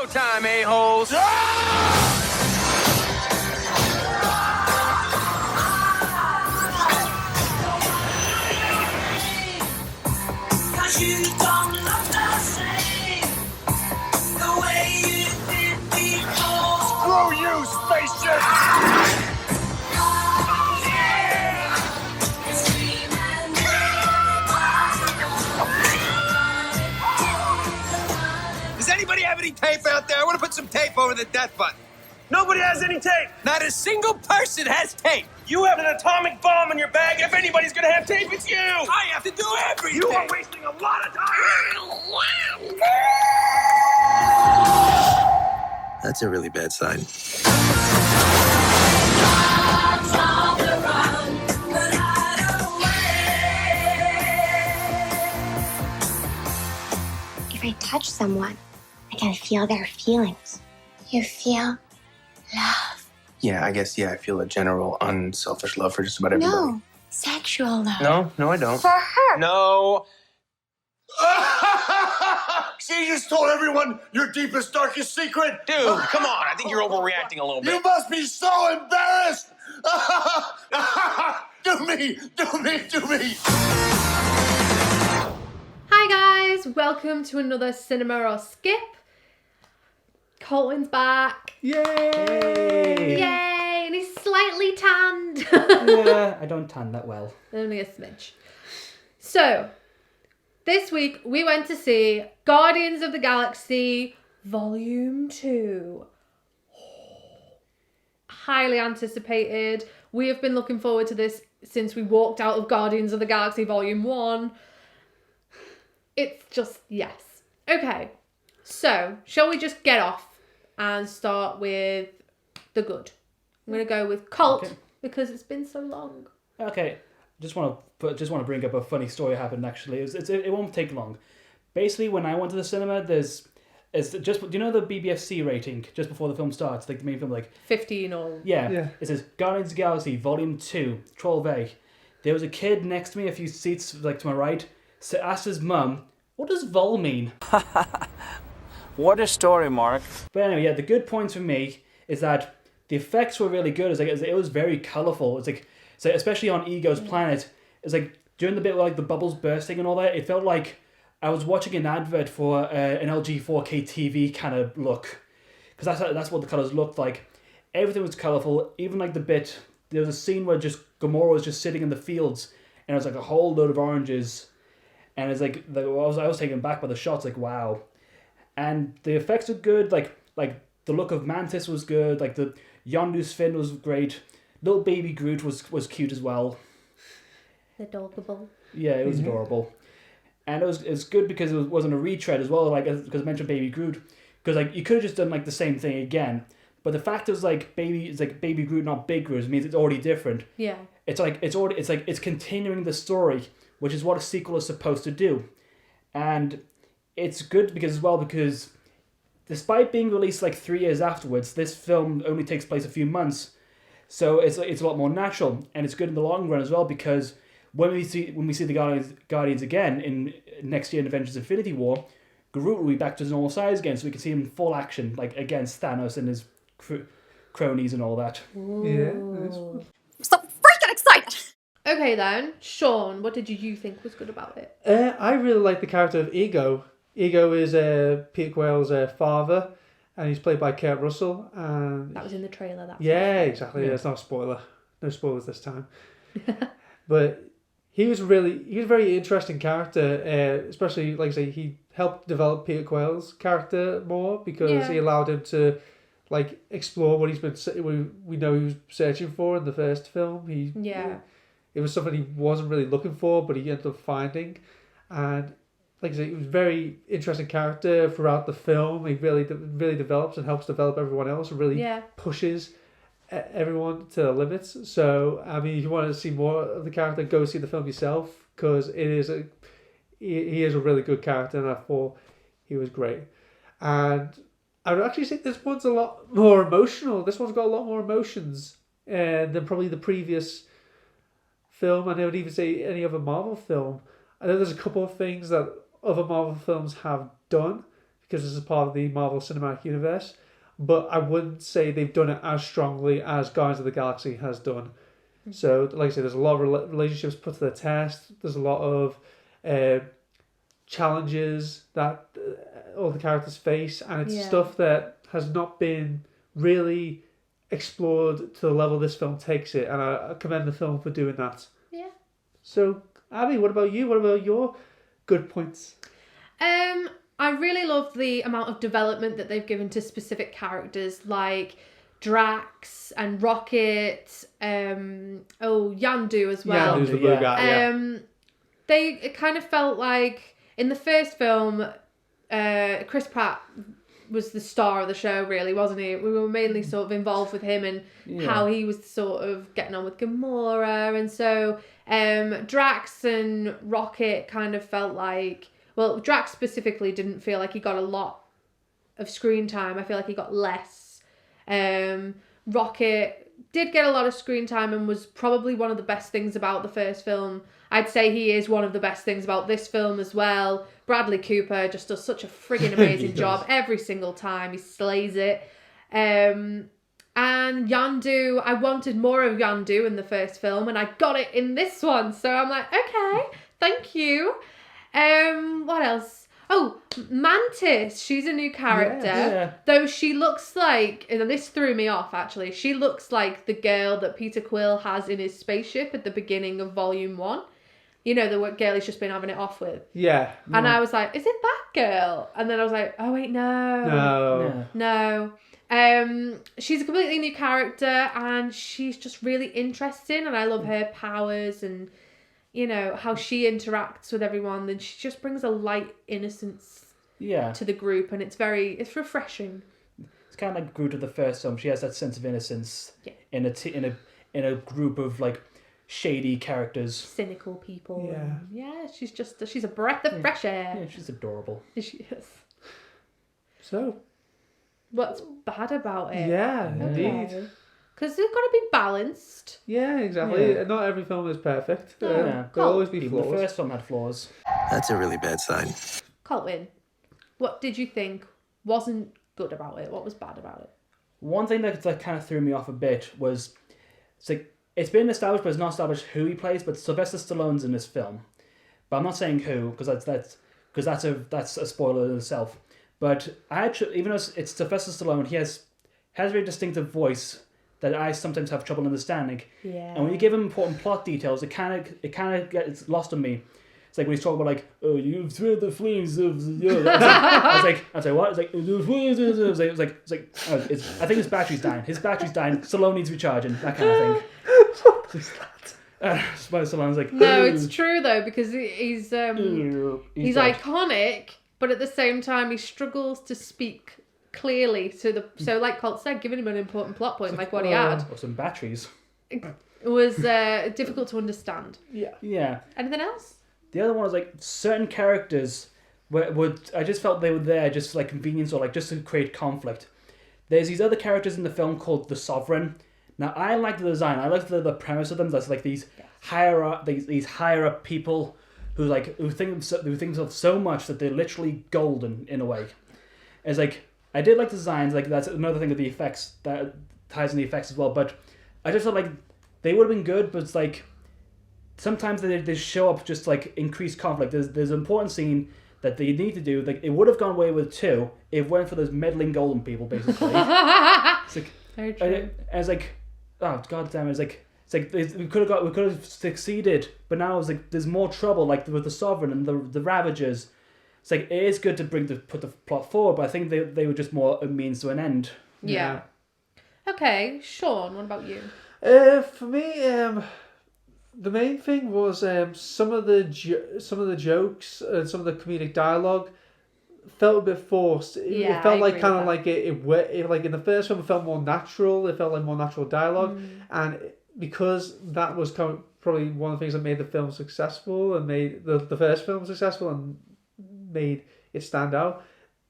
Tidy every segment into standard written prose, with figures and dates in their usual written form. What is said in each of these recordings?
showtime, a-holes! Cause you don't look the same the way you did before. Screw you, spaceship! Does anybody have any tape out there? I want to put some tape over the death button. Nobody has any tape. Not a single person has tape. You have an atomic bomb in your bag. If anybody's gonna have tape, it's you. I have to do everything. You are wasting a lot of time. That's a really bad sign. If I touch someone, I can feel their feelings. You feel love. Yeah, I feel a general unselfish love for just about everybody. No, sexual love. No, I don't. For her. No. She just told everyone your deepest, darkest secret. Dude, come on. I think you're overreacting a little You bit. must be so embarrassed. Do me. Hi guys, welcome to another Cinema or Skip. Colton's back. Yay! Yay! And he's slightly tanned. Yeah, I don't tan that well. Only a smidge. So, this week we went to see Guardians of the Galaxy Volume 2. Highly anticipated. We have been looking forward to this since we walked out of Guardians of the Galaxy Volume 1. It's just, yes. Okay, so shall we just get off and start with the good? I'm going to go with Colt, Okay. because it's been so long. Okay, just want to bring up a funny story happened actually. It won't take long. Basically, when I went to the cinema, do you know the BBFC rating just before the film starts, like the main film, like 15 or... yeah. It says Guardians of the Galaxy Volume 2, 12A. There was a kid next to me, a few seats like to my right. So asked his mum, "What does vol mean?" What a story, Mark. But anyway, yeah, the good points for me is that the effects were really good. It was very colourful. It's like, so especially on Ego's planet, it's like during the bit where like the bubbles bursting and all that, it felt like I was watching an advert for an LG 4K TV kind of look, because that's what the colours looked like. Everything was colourful. Even like there was a scene where just Gamora was just sitting in the fields, and it was like a whole load of oranges, and it's like I was taken back by the shots. Like wow. And the effects are good, like the look of Mantis was good, like the Yondu's fin was great. Little baby Groot was cute as well. Adorable. Yeah, it was adorable. And it was good because it wasn't a retread as well, like because I mentioned baby Groot. Because like you could have just done like the same thing again. But the fact is like baby Groot, not big Groot, means it's already different. Yeah. It's continuing the story, which is what a sequel is supposed to do. And it's good because despite being released like 3 years afterwards, this film only takes place a few months, so it's a lot more natural, and it's good in the long run as well, because when we see the Guardians again in next year in Avengers Infinity War, Groot will be back to his normal size again, so we can see him in full action, like against Thanos and his cronies and all that. Ooh. I'm so freaking excited! Okay then, Sean, what did you think was good about it? I really like the character of Ego. Ego is Peter Quayle's father, and he's played by Kurt Russell. And That was in the trailer. yeah, exactly. Yeah. It's not a spoiler. No spoilers this time. But he was a very interesting character, especially, like I say, he helped develop Peter Quayle's character more, because he allowed him to like explore what we know he was searching for in the first film. It was something he wasn't really looking for, but he ended up finding. And like I say, he was a very interesting character throughout the film. He really develops and helps develop everyone else, and really pushes everyone to the limits. So, I mean, if you want to see more of the character, go see the film yourself, because he is a really good character, and I thought he was great. And I would actually say this one's a lot more emotional. This one's got a lot more emotions than probably the previous film, and I would even say any other Marvel film. I know there's a couple of things that other Marvel films have done because this is part of the Marvel Cinematic Universe. But I wouldn't say they've done it as strongly as Guardians of the Galaxy has done. So, like I said, there's a lot of relationships put to the test. There's a lot of challenges that all the characters face, and it's stuff that has not been really explored to the level this film takes it, and I commend the film for doing that. Yeah. So, Abby, what about you? What about your good points? I really love the amount of development that they've given to specific characters like Drax and Rocket, Yandu as well. Yandu's the blue guy, It kind of felt like in the first film, Chris Pratt was the star of the show, really, wasn't he? We were mainly sort of involved with him and how he was sort of getting on with Gamora, and so Drax and Rocket kind of felt like, well, Drax specifically didn't feel like he got a lot of screen time. I feel like he got less. Rocket did get a lot of screen time and was probably one of the best things about the first film. I'd say he is one of the best things about this film as well. Bradley Cooper just does such a friggin' amazing job every single time. He slays it. And Yandu, I wanted more of Yandu in the first film, and I got it in this one. So I'm like, okay, thank you. What else? Oh, Mantis. She's a new character. Though she looks like, and this threw me off actually, she looks like the girl that Peter Quill has in his spaceship at the beginning of Volume 1. You know, the girl he's just been having it off with. Yeah. And I was like, is it that girl? And then I was like, oh wait, no. She's a completely new character, and she's just really interesting, and I love her powers and, you know, how she interacts with everyone. Then she just brings a light innocence to the group, and it's refreshing. It's kind of like Groot of the first film. She has that sense of innocence in a group of like shady characters, cynical people. She's a breath of fresh air. Yeah, she's adorable. She is. So, what's bad about it? Yeah, indeed. Because they've got to be balanced. Yeah, exactly. Not every film is perfect. There'll always be flaws. The first film had flaws. That's a really bad sign. Colton, what did you think wasn't good about it? What was bad about it? One thing that kind of threw me off a bit was, it's been established, but it's not established who he plays. But Sylvester Stallone's in this film, but I'm not saying who because that's a spoiler in itself. But even though it's Sylvester Stallone, he has a very distinctive voice that I sometimes have trouble understanding. Yeah. And when you give him important plot details, it kind of gets lost on me. It's like when he's talking about like, oh, you've threw the flames of the earth. I was like, what? It's like, the flames of the earth. I think his battery's dying. Stallone needs recharging. That kind of thing. Stallone's like, no, it's true though, because he's iconic, but at the same time he struggles to speak clearly to the. So like Colt said, giving him an important plot point like what he had. Or some batteries. It was difficult to understand. Yeah. Anything else? The other one was like certain characters I just felt they were there just for like convenience or like just to create conflict. There's these other characters in the film called the Sovereign. Now I like the design. I like the premise of them. That's like these higher up people who think themselves so much that they're literally golden in a way. It's like I did like the designs. Like that's another thing of the effects that ties in the effects as well. But I just felt like they would have been good, but it's like sometimes they show up just like increased conflict. There's an important scene that they need to do. Like it would have gone away with 2 if it went for those meddling golden people basically. It's like very true. I was like, oh god damn it! It's like we could have succeeded, but now it's like there's more trouble. Like with the Sovereign and the Ravagers. It's like it is good to put the plot forward, but I think they were just more a means to an end. Yeah. Okay, Sean, what about you? For me, the main thing was some of the jokes and some of the comedic dialogue felt a bit forced. It felt like kind of like it like in the first film it felt more natural. It felt like more natural dialogue, and because that was probably one of the things that made the film successful and made the first film successful and made it stand out.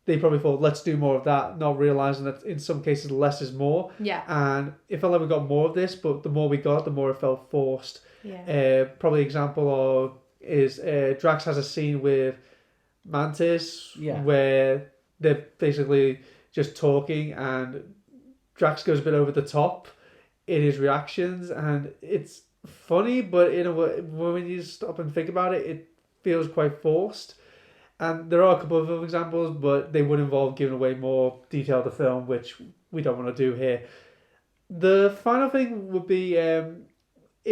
They probably thought, let's do more of that, not realising that in some cases less is more. Yeah. And it felt like we got more of this, but the more we got, the more it felt forced. Yeah. Probably example is Drax has a scene with Mantis where they're basically just talking, and Drax goes a bit over the top in his reactions, and it's funny, but in a way, when you stop and think about it, it feels quite forced. And there are a couple of other examples, but they would involve giving away more detail of the film, which we don't want to do here. The final thing would be, in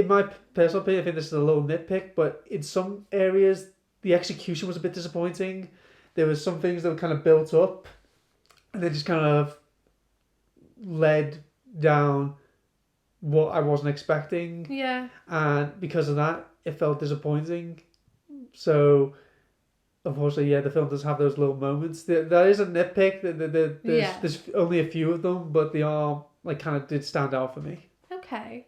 my personal opinion, I think this is a little nitpick, but in some areas, the execution was a bit disappointing. There was some things that were kind of built up, and they just kind of led down what I wasn't expecting. Yeah. And because of that, it felt disappointing. So, unfortunately, yeah, the film does have those little moments. There is a nitpick. There's only a few of them, but they are, like, kind of did stand out for me. Okay.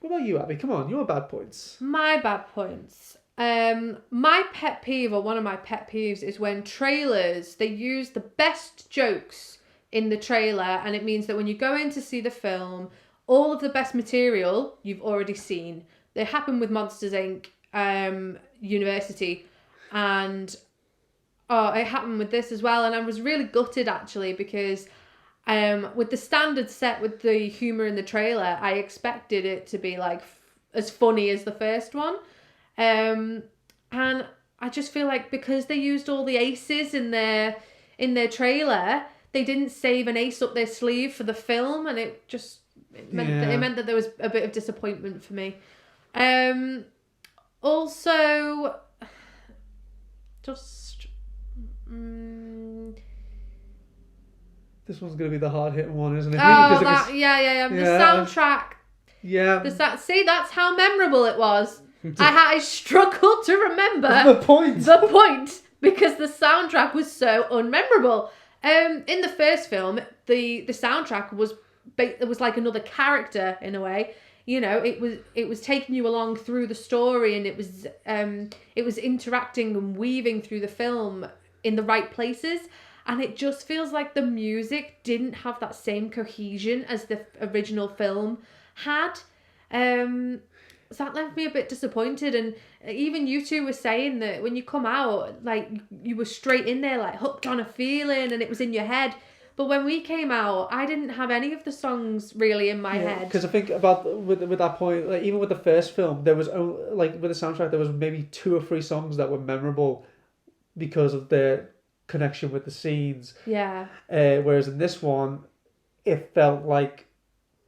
What about you, Abby? Come on, your bad points. My bad points. My pet peeve, or one of my pet peeves, is when trailers, they use the best jokes in the trailer, and it means that when you go in to see the film, all of the best material you've already seen. They happen with Monsters Inc. University, and it happened with this as well, and I was really gutted actually, because with the standard set with the humour in the trailer, I expected it to be like as funny as the first one, and I just feel like because they used all the aces in their trailer, they didn't save an ace up their sleeve for the film, and it meant that there was a bit of disappointment for me. Also, just this one's going to be the hard-hitting one, isn't it? Oh, The soundtrack. Yeah. See, that's how memorable it was. I struggled to remember the point. Because the soundtrack was so unmemorable. In the first film, the soundtrack was like another character in a way. You know, it was taking you along through the story, and it was interacting and weaving through the film in the right places. And it just feels like the music didn't have that same cohesion as the original film had. So that left me a bit disappointed. And even you two were saying that when you come out, like, you were straight in there, like, hooked on a feeling, and it was in your head. But when we came out, I didn't have any of the songs really in my head. Because I think with that point, like, even with the first film, there was only, like, with the soundtrack, there was maybe 2 or 3 songs that were memorable because of their connection with the scenes. Yeah. Whereas in this one, it felt like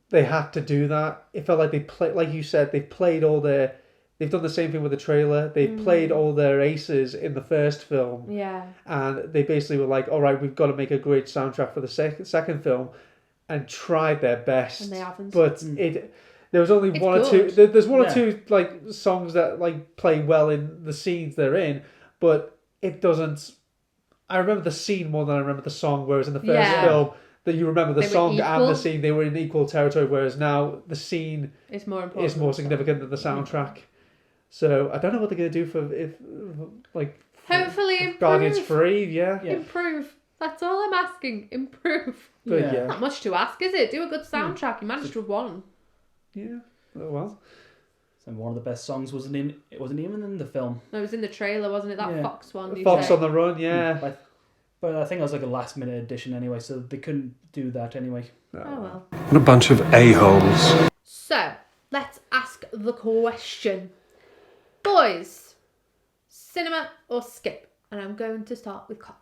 they had to do that. It felt like they played, like you said, they've done the same thing with the trailer. They played all their aces in the first film. Yeah. And they basically were like, all right, we've got to make a great soundtrack for the second film, and tried their best. And they haven't. But there was only one or two. There's one or two, like, songs that, like, play well in the scenes they're in, but it doesn't. I remember the scene more than I remember the song, whereas in the first film, that you remember the song and the scene, they were in equal territory, whereas now the scene is more important. Is more significant than the soundtrack. So I don't know what they're going to do for hopefully improve. Guardians 3, yeah. Improve. That's all I'm asking. Improve. But Not much to ask, is it? Do a good soundtrack. You managed with one. Yeah. Oh, well. And one of the best songs wasn't even in the film. No, it was in the trailer, wasn't it? That Fox one. Fox on the Run, yeah. But I think it was like a last minute addition anyway, so they couldn't do that anyway. Oh well. What a bunch of a-holes. So, let's ask the question. Boys, cinema or skip? And I'm going to start with Colt.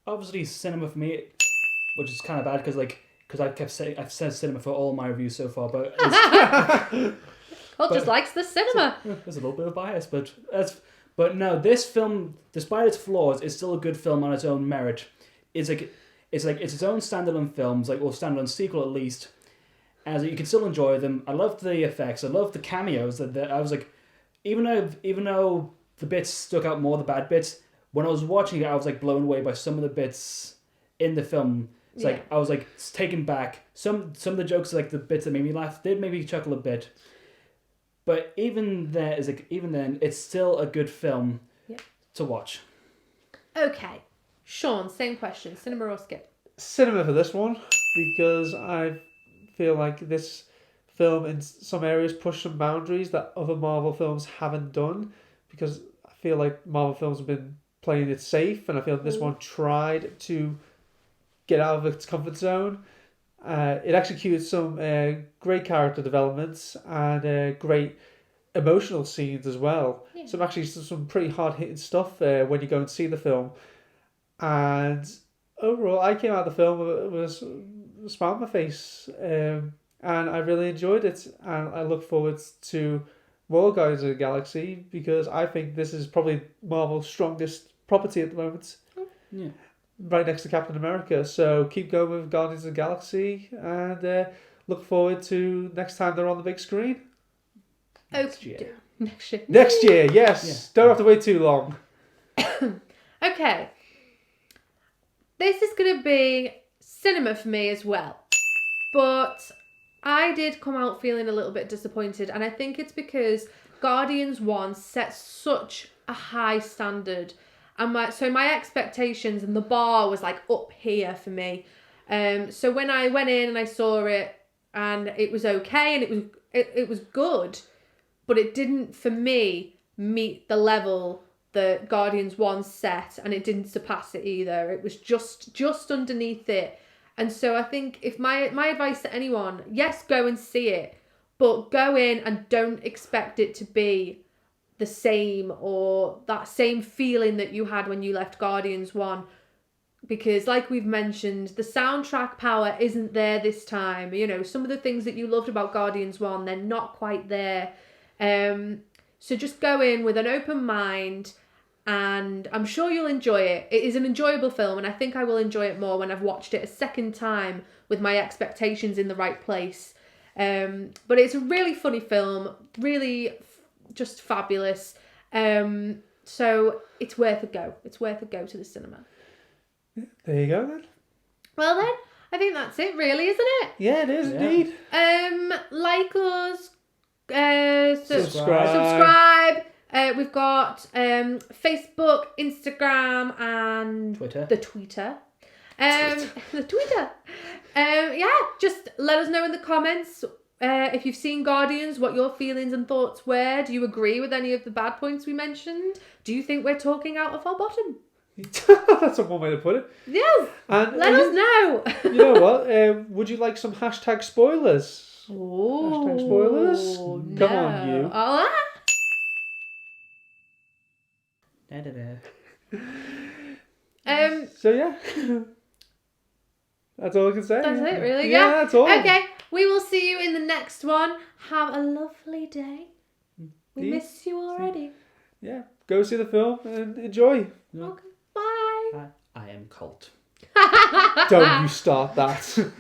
Obviously cinema for me, which is kind of bad because I've said cinema for all my reviews so far, but Colt just likes the cinema. There's a little bit of bias, but no, this film, despite its flaws, is still a good film on its own merit. It's its own standalone films, or standalone sequel at least, as you can still enjoy them. I loved the effects. I loved the cameos. That I was like, even though the bits stuck out more, the bad bits, when I was watching it, I was like blown away by some of the bits in the film. It's like I was like taken back. Some of the jokes, like the bits that made me laugh, did make me chuckle a bit. But even then, it's still a good film to watch. Okay. Sean, same question. Cinema or skip? Cinema for this one, because I feel like this film in some areas pushed some boundaries that other Marvel films haven't done, because I feel like Marvel films have been playing it safe, and I feel this one tried to get out of its comfort zone. It executed some great character developments and great emotional scenes as well. Yeah. Some pretty hard hitting stuff when you go and see the film. And overall, I came out of the film with a smile on my face, and I really enjoyed it. And I look forward to more Guardians of the Galaxy because I think this is probably Marvel's strongest property at the moment. Yeah. Right next to Captain America. So keep going with Guardians of the Galaxy and look forward to next time they're on the big screen. Next year. Next year, yes. Yeah. Don't have to wait too long. Okay. This is going to be cinema for me as well. But I did come out feeling a little bit disappointed, and I think it's because Guardians 1 set such a high standard. And my expectations and the bar was like up here for me. So when I went in and I saw it, and it was okay, and it was good, but it didn't for me meet the level that Guardians 1 set, and it didn't surpass it either. It was just underneath it. And so I think if my advice to anyone, yes, go and see it, but go in and don't expect it to be the same or that same feeling that you had when you left Guardians 1, because like we've mentioned, the soundtrack power isn't there this time. You know, some of the things that you loved about Guardians 1, they're not quite there. So just go in with an open mind, and I'm sure you'll enjoy it. It is an enjoyable film, and I think I will enjoy it more when I've watched it a second time with my expectations in the right place. But it's a really funny film, really just fabulous. So it's worth a go. It's worth a go to the cinema. There you go then. Well then, I think that's it really, isn't it? Yeah, it is indeed. Like us, subscribe. We've got Facebook, Instagram, and Twitter. The Twitter. The Twitter. Yeah, just let us know in the comments if you've seen Guardians, what your feelings and thoughts were. Do you agree with any of the bad points we mentioned? Do you think we're talking out of our bottom? That's a one way to put it. Yes. And let us know. You know what? Would you like some hashtag spoilers? Oh, hashtag spoilers. No. Come on, you. Oh, So yeah. That's all I can say. That's it, really? Yeah, that's all. Okay, we will see you in the next one. Have a lovely day. We miss you already. Yeah, go see the film and enjoy. Yeah. Okay, bye. I am Colt. Don't you start that.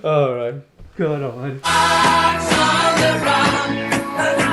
All right, go on.